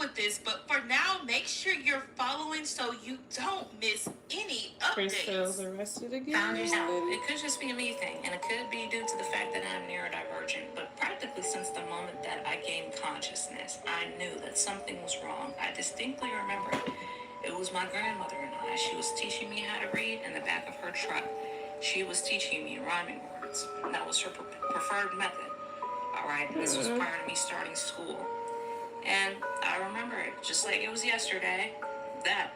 with this, but for now, make sure you're following so you don't miss any updates. Chriselle's arrested again. Found yourself. It could just be a me thing, and it could be due to the fact that I'm neurodivergent. But practically since the moment that I gained consciousness, I knew that something was wrong. I distinctly remember it. It was my grandmother and I. She was teaching me how to read in the back of her truck. She was teaching me rhyming words. That was her preferred method. All right, and this was prior to me starting school. And I remember it just like it was yesterday. That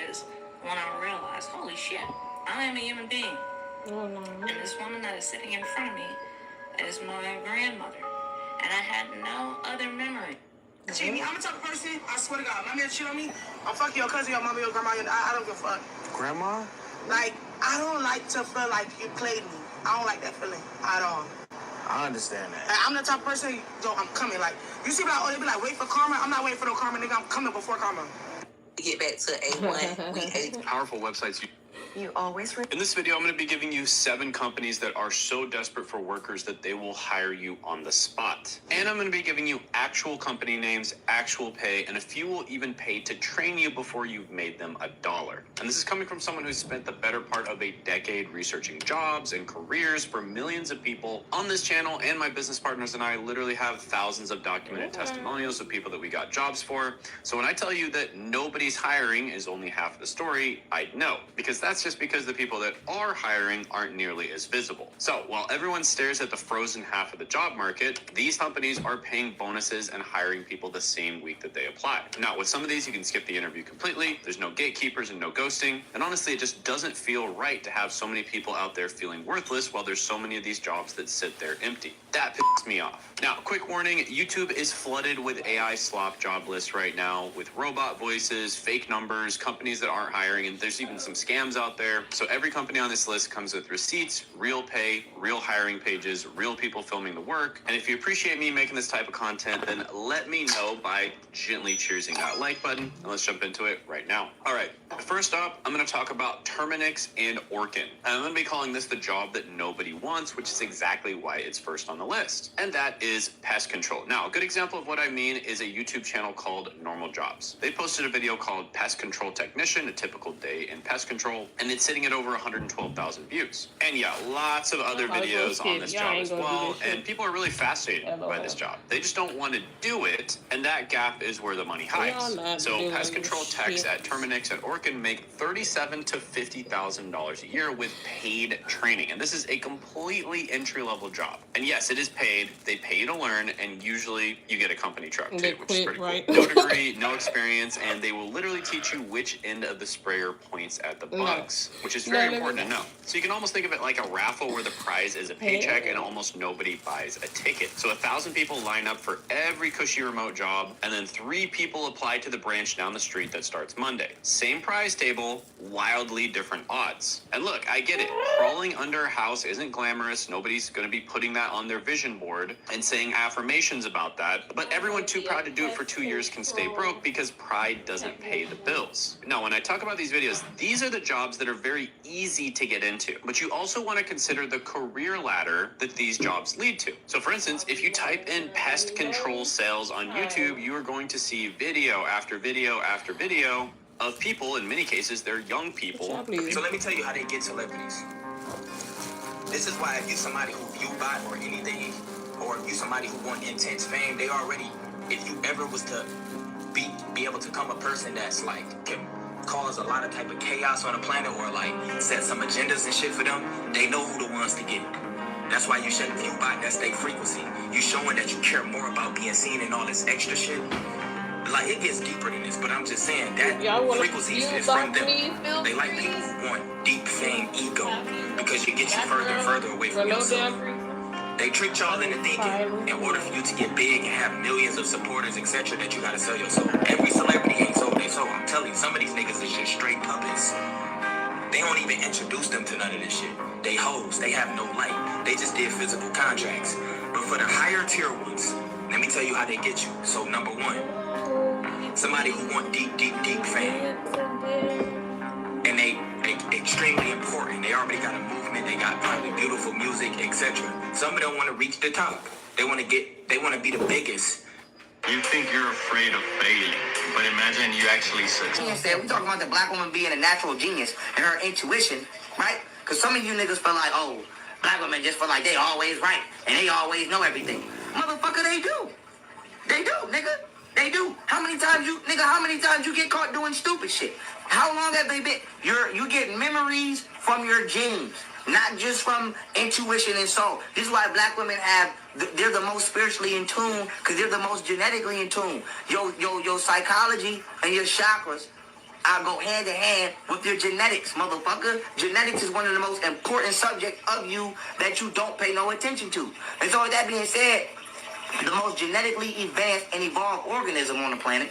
is when I realized, holy shit, I am a human being. Oh, no. And this woman that is sitting in front of me is my grandmother. And I had no other memory. Jamie, I'm the type of person, I swear to God, my man cheat on me, I'm fucking your cousin, your mama, your grandma, I don't give a fuck. Grandma? Like, I don't like to feel like you played me. I don't like that feeling at all. I understand that. I'm the type of person, yo, I'm coming. Like, you see, like, oh, they be like, wait for karma. I'm not waiting for no karma, nigga. I'm coming before karma. To get back to A1, we hate powerful websites. you always. In this video, I'm going to be giving you 7 companies that are so desperate for workers that they will hire you on the spot. And I'm going to be giving you actual company names, actual pay, and a few will even pay to train you before you've made them $1. And this is coming from someone who's spent the better part of a decade researching jobs and careers for millions of people on this channel, and my business partners and I literally have thousands of documented testimonials of people that we got jobs for. So when I tell you that nobody's hiring is only half the story, I know, because that's just because the people that are hiring aren't nearly as visible. So while everyone stares at the frozen half of the job market, these companies are paying bonuses and hiring people the same week that they apply. Now, with some of these, you can skip the interview completely. There's no gatekeepers and no ghosting. And honestly, it just doesn't feel right to have so many people out there feeling worthless while there's so many of these jobs that sit there empty. That pisses me off. Now, quick warning, YouTube is flooded with AI slop job lists right now with robot voices, fake numbers, companies that aren't hiring, and there's even some scams out there. So every company on this list comes with receipts, real pay, real hiring pages, real people filming the work. And if you appreciate me making this type of content, then let me know by gently cheersing that like button. And let's jump into it right now. All right, first up, I'm going to talk about Terminix and Orkin. And I'm going to be calling this the job that nobody wants, which is exactly why it's first on the list. And that is pest control. Now, a good example of what I mean is a YouTube channel called Normal Jobs. They posted a video called Pest Control Technician, a typical day in pest control, and it's sitting at over 112,000 views. And yeah, lots of other videos on this job as well, and people are really fascinated by this job. They just don't want to do it, and that gap is where the money hides. So pest control techs at Terminix and Orkin make $37,000 to $50,000 a year with paid training, and this is a completely entry-level job. And yes, it is paid. They pay you to learn, and usually you get a company truck too, which is pretty cool. No degree, no experience, and they will literally teach you which end of the sprayer points at the bugs, which is very important to know. So you can almost think of it like a raffle where the prize is a paycheck and almost nobody buys a ticket. So 1,000 people line up for every cushy remote job, and then 3 people apply to the branch down the street that starts Monday. Same prize table, wildly different odds. And look, I get it. Crawling under a house isn't glamorous. Nobody's going to be putting that on their vision board and saying affirmations about that. But everyone too proud to do it for 2 years can stay broke because pride doesn't pay the bills. Now, when I talk about these videos, these are the jobs that are very easy to get into. But you also want to consider the career ladder that these jobs lead to. So for instance, if you type in pest control sales on YouTube, you are going to see video after video after video of people, in many cases, they're young people. So let me tell you how they get celebrities. This is why if you somebody who view bot or anything, or if you somebody who want intense fame, they already, if you ever was to be able to become a person that's like, can cause a lot of type of chaos on the planet or like set some agendas and shit for them, they know who the ones to get. That's why you shouldn't view bot, that's their frequency. You showing that you care more about being seen and all this extra shit. Like, it gets deeper than this, but I'm just saying that frequency is from them. They like people who want deep fame ego because it gets you further and further away from yourself. They tricked y'all into thinking in order for you to get big and have millions of supporters, etc., that you gotta sell your soul. Every celebrity ain't sold their soul. I'm telling you, some of these niggas is just straight puppets. They don't even introduce them to none of this shit. They hoes, they have no light. They just did physical contracts. But for the higher tier ones, let me tell you how they get you. So number 1, somebody who want deep fame. And they extremely important. They already got a movement, they got probably beautiful music, etc. Some of them want to reach the top. They want to be the biggest. You think you're afraid of failing, but imagine you actually succeed. We talking about the black woman being a natural genius and her intuition, right? Because some of you niggas feel like, oh, black women just feel like they always right and they always know everything. Motherfucker, they do. They do, nigga. They do. How many times you get caught doing stupid shit? How long have they been? You get memories from your genes, not just from intuition and soul. This is why black women they're the most spiritually in tune, because they're the most genetically in tune. Your psychology and your chakras go hand in hand with your genetics, motherfucker. Genetics is one of the most important subjects of you that you don't pay no attention to. And so with that being said, the most genetically advanced and evolved organism on the planet,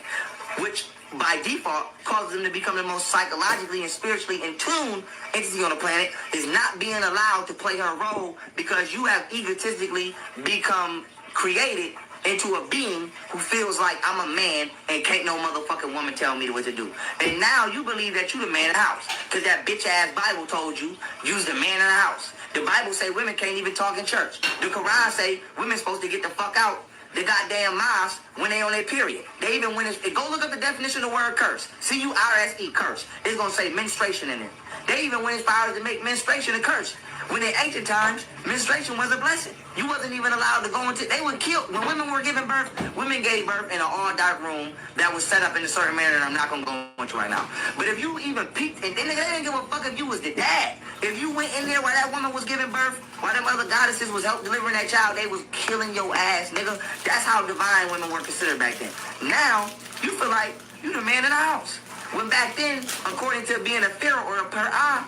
which by default causes them to become the most psychologically and spiritually in tune entity on the planet, is not being allowed to play her role because you have egotistically become created into a being who feels like I'm a man and can't no motherfucking woman tell me what to do. And now you believe that you the man of the house because that bitch ass Bible told you you's the man of the house. The Bible say women can't even talk in church. The Quran say women supposed to get the fuck out the goddamn mosque when they on their period. They even go look up the definition of the word curse. C-U-R-S-E, curse. It's gonna say menstruation in it. They even went as far as to make menstruation a curse. When in ancient times, menstruation was a blessing. You wasn't even allowed to go into, they were killed. When women were giving birth, women gave birth in an all-dark room that was set up in a certain manner that I'm not going to go into right now. But if you even peeked, and they didn't give a fuck if you was the dad. If you went in there while that woman was giving birth, while them other goddesses was help delivering that child, they was killing your ass, nigga. That's how divine women were considered back then. Now, you feel like you the man in the house. When back then, according to being a pharaoh or a per'ah,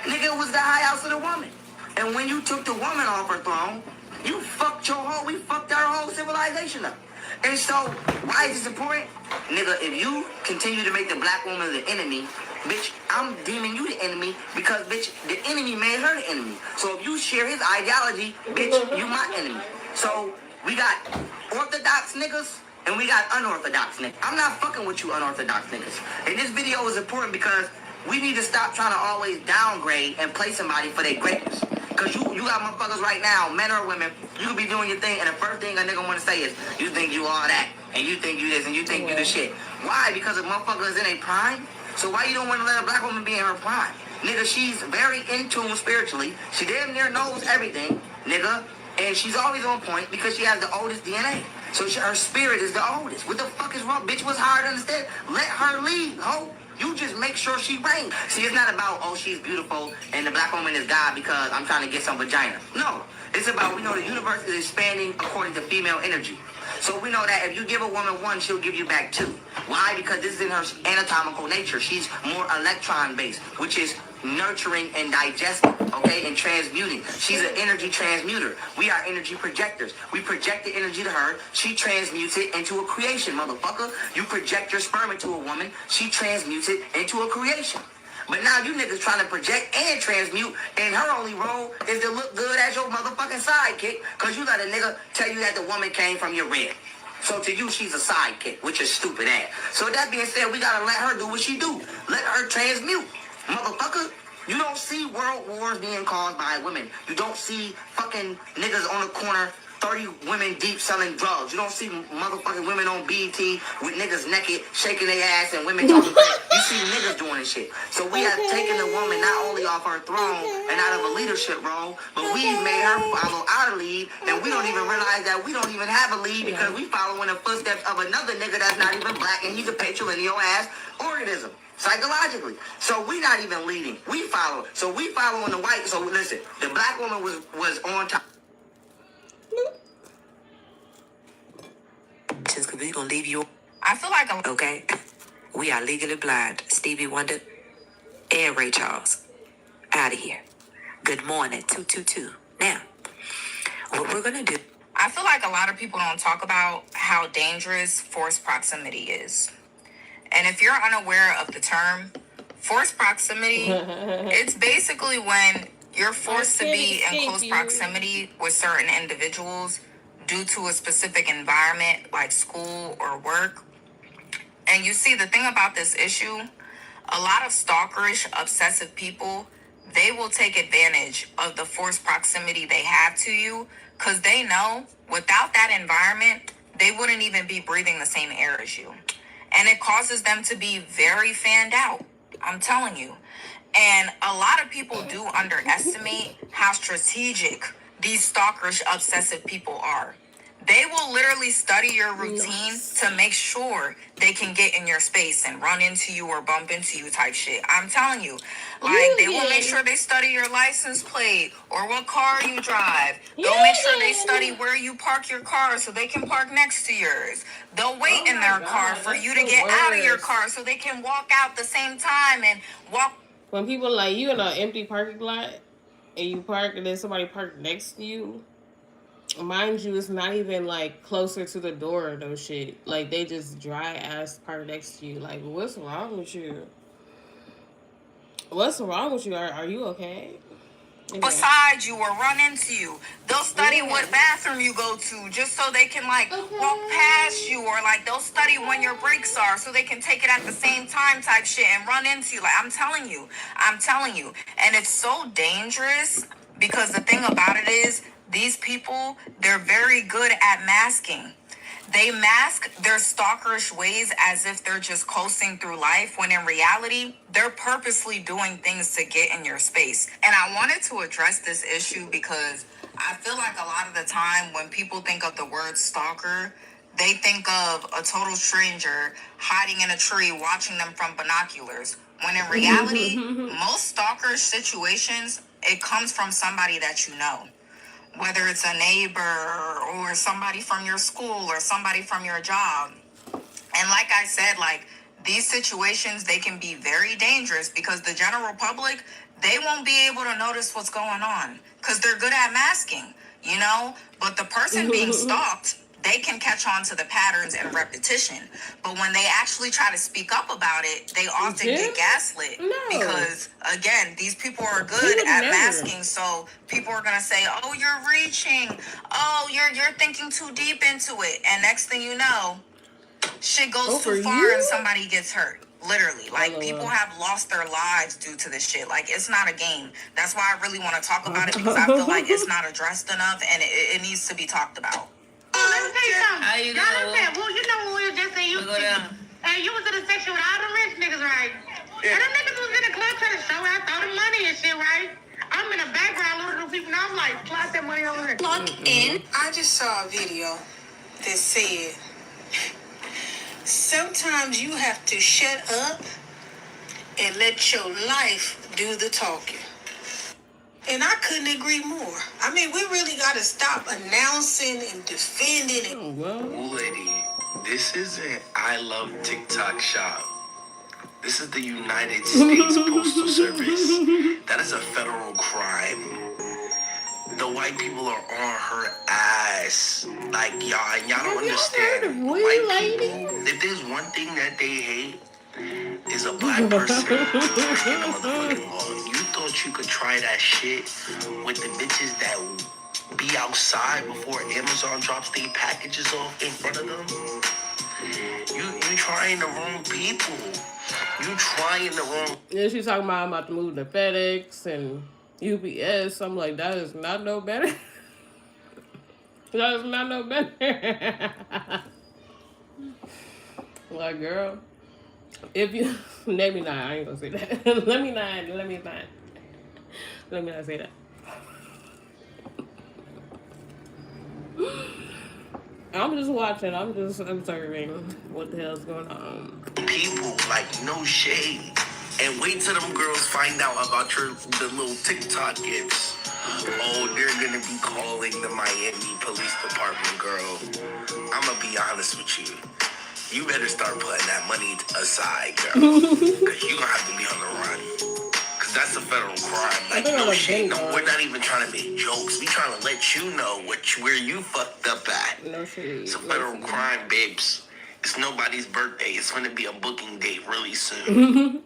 nigga, it was the high house of the woman. And when you took the woman off her throne, we fucked our whole civilization up. And so, why is this important? Nigga, if you continue to make the black woman the enemy, bitch, I'm deeming you the enemy because, bitch, the enemy made her the enemy. So if you share his ideology, bitch, you my enemy. So we got orthodox niggas and we got unorthodox niggas. I'm not fucking with you unorthodox niggas. And this video is important because we need to stop trying to always downgrade and play somebody for their greatness. Because you got motherfuckers right now, men or women, you could be doing your thing, and the first thing a nigga want to say is, you think you all that, and you think you this, and you think you the shit. Why? Because a motherfucker is in a prime? So why you don't want to let a black woman be in her prime? Nigga, she's very in tune spiritually. She damn near knows everything, nigga. And she's always on point because she has the oldest DNA. So her spirit is the oldest. What the fuck is wrong? Bitch, what's hard to understand? Let her lead, ho. You just make sure she reigns. See, it's not about, oh, she's beautiful and the black woman is God because I'm trying to get some vagina. No. It's about, we know the universe is expanding according to female energy. So we know that if you give a woman one, she'll give you back two. Why? Because this is in her anatomical nature. She's more electron-based, which is nurturing and digesting, okay, and transmuting. She's an energy transmuter. We are energy projectors. We project the energy to her. She transmutes it into a creation, motherfucker. You project your sperm into a woman. She transmutes it into a creation. But now you niggas trying to project and transmute, and her only role is to look good as your motherfucking sidekick, because you let a nigga tell you that the woman came from your rib. So to you, she's a sidekick, which is stupid ass. So with that being said, we gotta let her do what she do. Let her transmute. Motherfucker, you don't see world wars being caused by women. You don't see fucking niggas on the corner 30 women deep selling drugs. You don't see motherfucking women on BET with niggas naked, shaking their ass and women talking back. You see niggas doing this shit. So we have taken the woman not only off her throne and out of a leadership role, but we've made her follow our lead, and we don't even realize that we don't even have a lead because we follow in the footsteps of another nigga that's not even black, and he's a patrilineal ass organism. Psychologically. So we not even leading. We follow. So we following the white. So listen, the black woman was on top. Because we're going to leave you. I feel like Okay? We are legally blind. Stevie Wonder and Ray Charles. Out of here. Good morning. 222. Now, what we're going to do. I feel like a lot of people don't talk about how dangerous forced proximity is. And if you're unaware of the term, forced proximity, it's basically when you're forced to be in close proximity with certain individuals due to a specific environment like school or work. And you see, the thing about this issue, a lot of stalkerish, obsessive people, they will take advantage of the forced proximity they have to you because they know without that environment, they wouldn't even be breathing the same air as you. And it causes them to be very fanned out. I'm telling you. And a lot of people do underestimate how strategic these stalkerish, obsessive people are. They will literally study your routine to make sure they can get in your space and run into you or bump into you type shit. I'm telling you. Like, they will make sure they study your license plate or what car you drive. They'll make sure they study where you park your car so they can park next to yours. They'll wait in their car for you to get out of your car so they can walk out the same time and walk. When people like you in an empty parking lot and you park and then somebody parked next to you, mind you, it's not even like closer to the door or no shit. Like they just dry ass park next to you. Like, what's wrong with you? What's wrong with you? Are you okay? Beside you or run into you. They'll study what bathroom you go to just so they can like walk past you, or like they'll study when your breaks are so they can take it at the same time type shit and run into you. Like, I'm telling you. And it's so dangerous because the thing about it is these people, they're very good at masking. They mask their stalkerish ways as if they're just coasting through life, when in reality, they're purposely doing things to get in your space. And I wanted to address this issue because I feel like a lot of the time when people think of the word stalker, they think of a total stranger hiding in a tree watching them from binoculars. When in reality, most stalkerish situations, it comes from somebody that you know. Whether it's a neighbor or somebody from your school or somebody from your job. And like I said, like, these situations, they can be very dangerous because the general public, they won't be able to notice what's going on because they're good at masking, you know? But the person being stalked, they can catch on to the patterns and repetition. But when they actually try to speak up about it, they often get gaslit. Because, again, these people are good at masking. So people are going to say, oh, you're reaching. Oh, you're thinking too deep into it. And next thing you know, shit goes too far and somebody gets hurt. Literally. Like, people have lost their lives due to this shit. Like, it's not a game. That's why I really want to talk about it, because I feel like it's not addressed enough and it needs to be talked about. Let me tell you something. How you Y'all well, you know when we were just saying you and you was in a section with all the rich niggas, right? Yeah. And them niggas was in the club trying to show out all the money and shit, right? I'm in the background looking at those people and I'm like, slide that money over here. Plug in. I just saw a video that said sometimes you have to shut up and let your life do the talking. And I couldn't agree more. I mean, we really got to stop announcing and defending it. Woolady, this isn't I Love TikTok shop. This is the United States Postal Service. That is a federal crime. The white people are on her ass. Like, y'all don't understand. White people, if there's one thing that they hate, is a black person breaking the motherfucking law. You thought you could try that shit with the bitches that be outside before Amazon drops their packages off in front of them? You trying the wrong people. You trying the wrong... Yeah, she's talking about I'm about to move to FedEx and UPS. I'm like, that is not no better. That is not no better. Like, girl, if you... Maybe not. I ain't gonna say that. Let me not say that. I'm just watching. I'm just observing what the hell's going on. People, like, no shade. And wait till them girls find out about the little TikTok gifts. Oh, they're gonna be calling the Miami Police Department, girl. I'ma be honest with you. You better start putting that money aside, girl. Because you're gonna have to be on the run. Because that's a federal crime. Like, no shade. No, we're not even trying to make jokes. We trying to let you know where you fucked up at. No shade. It's a federal crime, babes. It's nobody's birthday. It's gonna be a booking date really soon.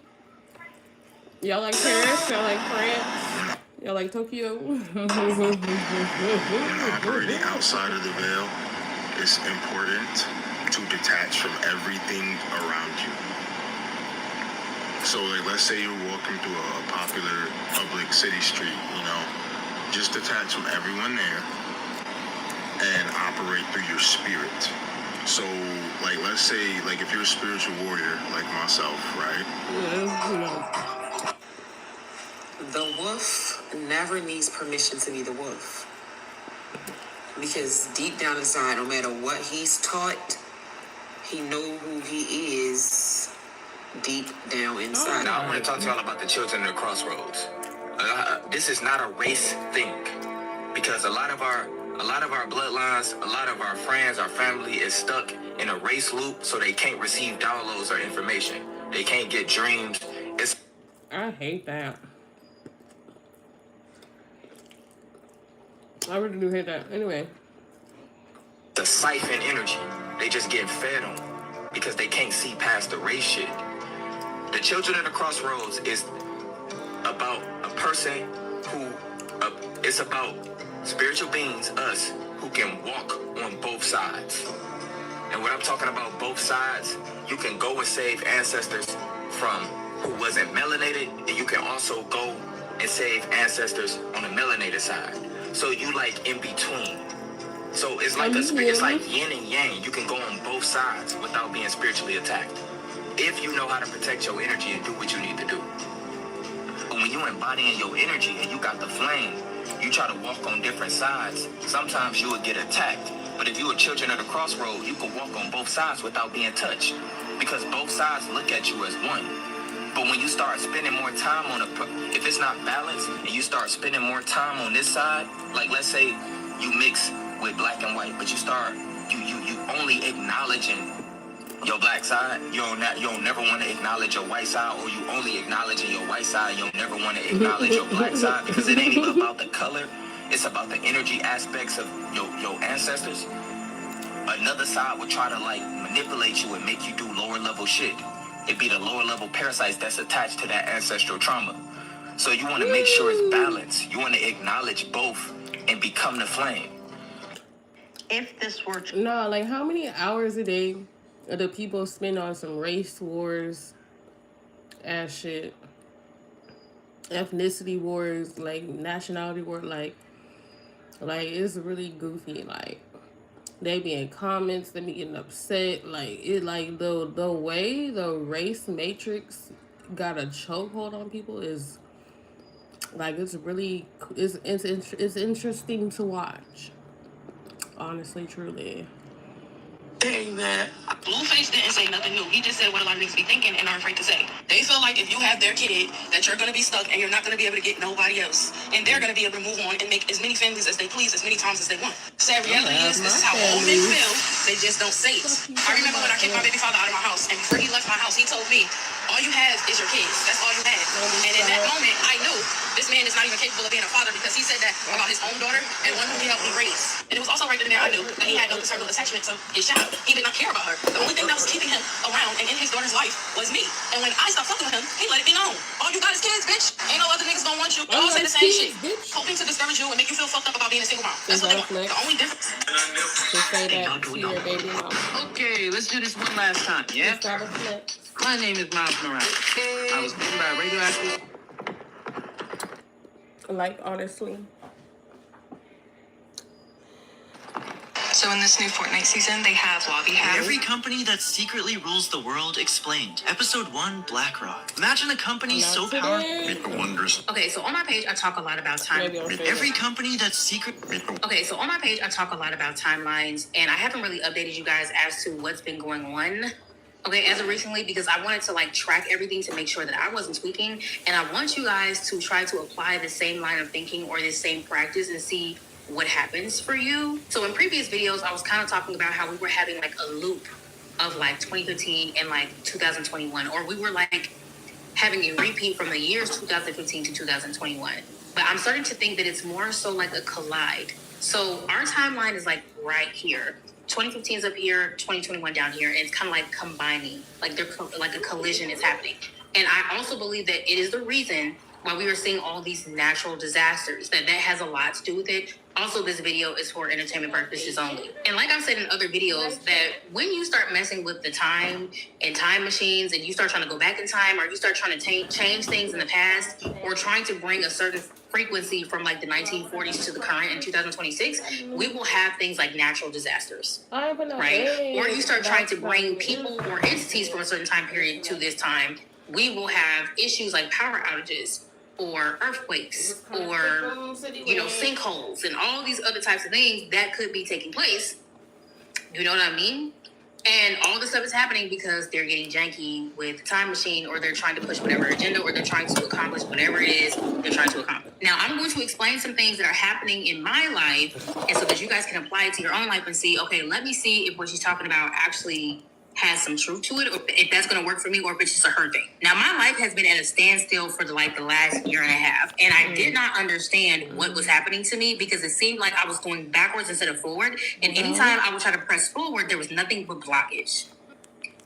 Y'all like Paris? Y'all like France? Y'all like Tokyo? When operating outside of the veil, it's important to detach from everything around you. So, like, let's say you're walking through a popular public city street, you know, just detach from everyone there and operate through your spirit. So, like, let's say, like, if you're a spiritual warrior, like myself, right? The wolf never needs permission to be the wolf. Because deep down inside, no matter what he's taught, he know who he is deep down inside. Now I want to talk to y'all about the children at the crossroads. This is not a race thing, because a lot of our bloodlines, a lot of our friends, our family is stuck in a race loop, so they can't receive downloads or information. They can't get dreams. I hate that. I really do hate that. Anyway. The siphon energy. They just get fed on because they can't see past the race shit. The children of the crossroads is about a person who, it's about spiritual beings, us, who can walk on both sides. And when I'm talking about both sides, you can go and save ancestors from who wasn't melanated, and you can also go and save ancestors on the melanated side. So you like in between. So it's like it's like yin and yang. You can go on both sides without being spiritually attacked, if you know how to protect your energy and do what you need to do. But when you embodying your energy and you got the flame, you try to walk on different sides. Sometimes you will get attacked. But if you are children of the crossroad, you can walk on both sides without being touched, because both sides look at you as one. But when you start spending more time on if it's not balanced, and you start spending more time on this side, like let's say you mix with black and white, but you only acknowledging your black side, you'll never want to acknowledge your white side, or you only acknowledging your white side, you'll never want to acknowledge your black side, because it ain't even about the color, it's about the energy aspects of your ancestors. Another side would try to like manipulate you and make you do lower level shit. It'd be the lower level parasites that's attached to that ancestral trauma. So you want to make sure it's balanced. You want to acknowledge both and become the flame. If this were to... No, like how many hours a day do people spend on some race wars ass shit? Ethnicity wars, like nationality war, like it's really goofy. Like they be in comments, they be getting upset. Like it, like the way the race matrix got a chokehold on people is like it's interesting to watch. Honestly, truly. Hey, man. Blueface didn't say nothing new. He just said what a lot of niggas be thinking and are afraid to say. They feel like if you have their kid, that you're going to be stuck and you're not going to be able to get nobody else. And they're going to be able to move on and make as many families as they please, as many times as they want. Sad reality is, this is how all men feel. They just don't say it. I remember when I kicked my baby father out of my house, and before he left my house, he told me, all you have is your kids. That's all you have. And in that moment, I knew this man is not even capable of being a father, because he said that about his own daughter and one who he helped me raise. And it was also right then and there I knew that he had no discernible attachment to his child. He did not care about her. The only thing that was keeping him around and in his daughter's life was me. And when I stopped fucking with him, he let it be known. All you got is kids, bitch. Ain't no other niggas gonna want you. All say the same shit. Hoping to discourage you and make you feel fucked up about being a single mom. That's what they want. The only difference. Just say that to your baby mom. Okay, let's do this one last time, yeah? My name is Miles Morales. I was bitten by a radioactive... Like, honestly. So in this new Fortnite season, they have lobby hacks. Every company that secretly rules the world explained. Episode 1, BlackRock. Imagine a company so powerful. Wonders. Okay, so on my page, I talk a lot about time. Every company that's secret... Okay, so on my page, I talk a lot about timelines, and I haven't really updated you guys as to what's been going on. Okay, as of recently, because I wanted to like track everything to make sure that I wasn't tweaking, and I want you guys to try to apply the same line of thinking or the same practice and see what happens for you. So in previous videos, I was kind of talking about how we were having like a loop of like 2015 and like 2021, or we were like having a repeat from the years 2015 to 2021. But I'm starting to think that it's more so like a collide. So our timeline is like right here. 2015 is up here, 2021 down here, and it's kind of like combining, like they're like a collision is happening. And I also believe that it is the reason why we are seeing all these natural disasters, that has a lot to do with it. Also, this video is for entertainment purposes only. And like I've said in other videos, that when you start messing with the time and time machines and you start trying to go back in time, or you start trying to change things in the past, or trying to bring a certain frequency from like the 1940s to the current in 2026, we will have things like natural disasters, right? Or you start trying to bring people or entities from a certain time period to this time, we will have issues like power outages, or earthquakes, or sinkholes, and all these other types of things that could be taking place. You know what I mean? And all this stuff is happening because they're getting janky with the time machine, or they're trying to push whatever agenda, or they're trying to accomplish whatever it is they're trying to accomplish. Now, I'm going to explain some things that are happening in my life, and so that you guys can apply it to your own life and see, okay, let me see if what she's talking about actually has some truth to it, or if that's going to work for me, or if it's just a her thing. Now, my life has been at a standstill for the last year and a half, and I did not understand what was happening to me, because it seemed like I was going backwards instead of forward, and anytime I would try to press forward, there was nothing but blockage.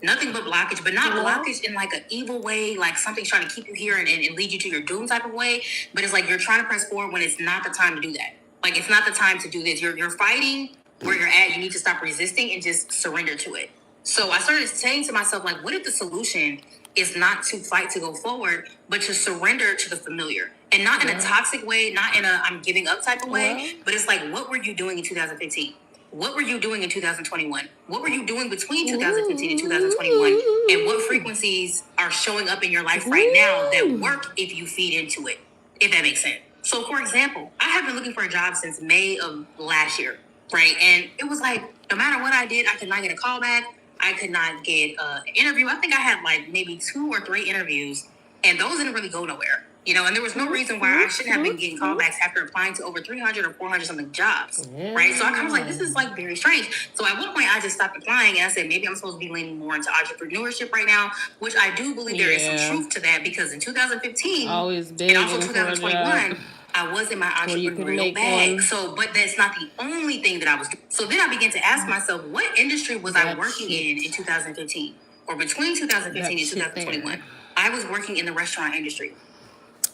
Nothing but blockage, but not blockage in like an evil way, like something's trying to keep you here and lead you to your doom type of way, but it's like you're trying to press forward when it's not the time to do that. Like, it's not the time to do this. You're fighting where you're at. You need to stop resisting and just surrender to it. So I started saying to myself, like, what if the solution is not to fight to go forward, but to surrender to the familiar? And not in a toxic way, not in a I'm giving up type of way, but it's like, what were you doing in 2015? What were you doing in 2021? What were you doing between 2015 and 2021? And what frequencies are showing up in your life right now that work if you feed into it, if that makes sense? So, for example, I have been looking for a job since May of last year, right? And it was like, no matter what I did, I could not get a call back. I could not get an interview. I think I had like maybe 2 or 3 interviews, and those didn't really go nowhere. And there was no reason why I shouldn't have been getting callbacks after applying to over 300 or 400 something jobs, right? So I kind of was like, this is like very strange. So at one point I just stopped applying, and I said, maybe I'm supposed to be leaning more into entrepreneurship right now, which I do believe there is some truth to that, because in 2015 and also 2021, I was in my entrepreneurial bag. So, but that's not the only thing that I was doing. So then I began to ask myself, what industry was I working in 2015? Or between 2015 and 2021? I was working in the restaurant industry.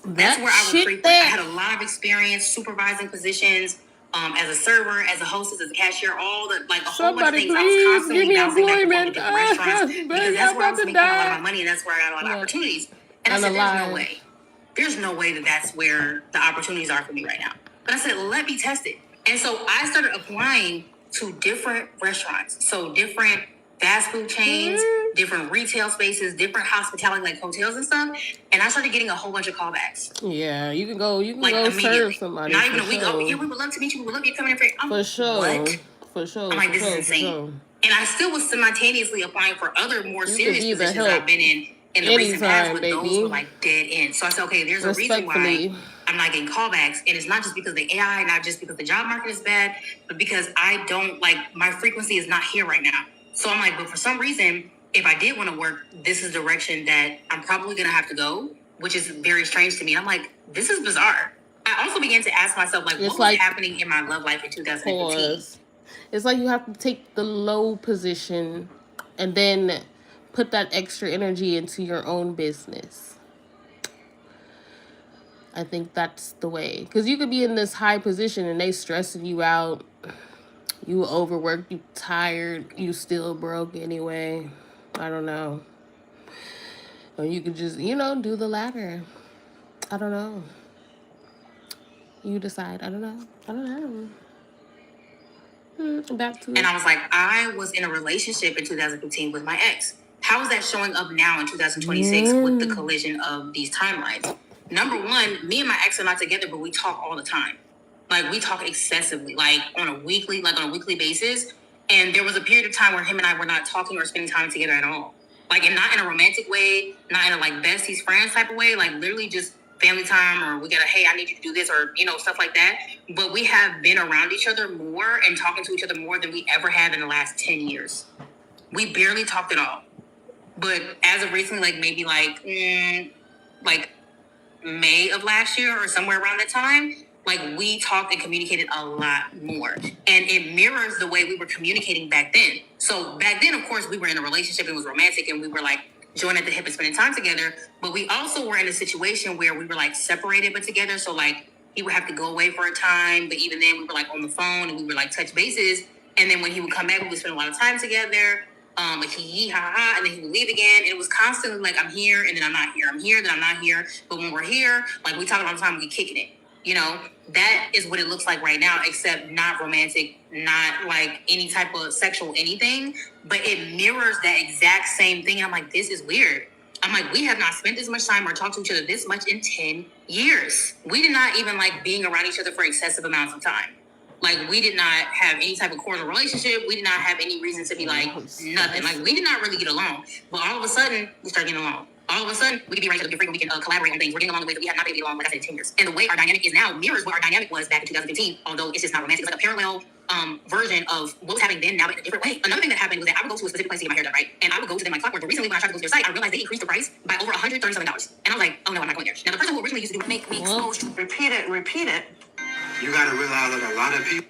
That's where I was frequent. I had a lot of experience supervising positions, as a server, as a hostess, as a cashier, all the a whole bunch of things. I was constantly bouncing back and forth to different restaurants, because that's where I was making a lot of my money, and that's where I got a lot of opportunities. And I said, there's no way that that's where the opportunities are for me right now. But I said, let me test it. And so I started applying to different restaurants. So different fast food chains, different retail spaces, different hospitality, like hotels and stuff. And I started getting a whole bunch of callbacks. Yeah, you can go serve somebody. Not even a week. Oh, yeah, we would love to meet you. We would love you coming in for sure. What? For sure. I'm like, this is insane. Sure. And I still was simultaneously applying for other more serious positions I've been in the recent past, but those were like dead ends. So I said, okay, there's a reason why I'm not getting callbacks, and it's not just because of the AI, not just because the job market is bad, but because I don't my frequency is not here right now. So I'm like, but for some reason, if I did want to work, this is the direction that I'm probably going to have to go, which is very strange to me. I'm like, this is bizarre. I also began to ask myself, what was happening in my love life in 2015? It's like you have to take the low position and then put that extra energy into your own business. I think that's the way. Because you could be in this high position and they stressing you out. You overworked, you tired, you still broke anyway. I don't know. Or you could just, do the latter. I don't know. You decide. I don't know. Back to it. And I was like, I was in a relationship in 2015 with my ex. How is that showing up now in 2026 with the collision of these timelines? Number one, me and my ex are not together, but we talk all the time. Like, we talk excessively, on a weekly basis. And there was a period of time where him and I were not talking or spending time together at all. And not in a romantic way, not in a besties, friends type of way, literally just family time, or we gotta, hey, I need you to do this, or, stuff like that. But we have been around each other more and talking to each other more than we ever have in the last 10 years. We barely talked at all. But as of recently, maybe May of last year or somewhere around that time, we talked and communicated a lot more. And it mirrors the way we were communicating back then. So back then, of course, we were in a relationship, it was romantic, and we were joined at the hip and spending time together. But we also were in a situation where we were separated but together. So he would have to go away for a time, but even then we were like on the phone and we were like touch bases. And then when he would come back, we would spend a lot of time together. Like he ha ha, and then he would leave again. And it was constantly like, I'm here and then I'm not here. I'm here, then I'm not here. But when we're here, like we talk all the time, we kicking it. You know, that is what it looks like right now, except not romantic, not like any type of sexual anything, but it mirrors that exact same thing. And I'm like, this is weird. I'm like, we have not spent this much time or talked to each other this much in 10 years. We did not even like being around each other for excessive amounts of time. Like, we did not have any type of cordial relationship. We did not have any reason to be like nothing. Like, we did not really get along. But all of a sudden, we started getting along. All of a sudden, we can be right to the frequent. We can collaborate on things. We're getting along the way that we have not been getting along, like I said, in 10 years. And the way our dynamic is now mirrors what our dynamic was back in 2015, although it's just not romantic. It's like a parallel version of what was happening then, now but in a different way. Another thing that happened was that I would go to a specific place to get my hair done, right? And I would go to them like clockwork. But recently, when I tried to go to their site, I realized they increased the price by over $137. And I was like, oh no, I'm not going there. Now, the person who originally used to do make me exposed to Repeat it. You gotta realize that a lot of people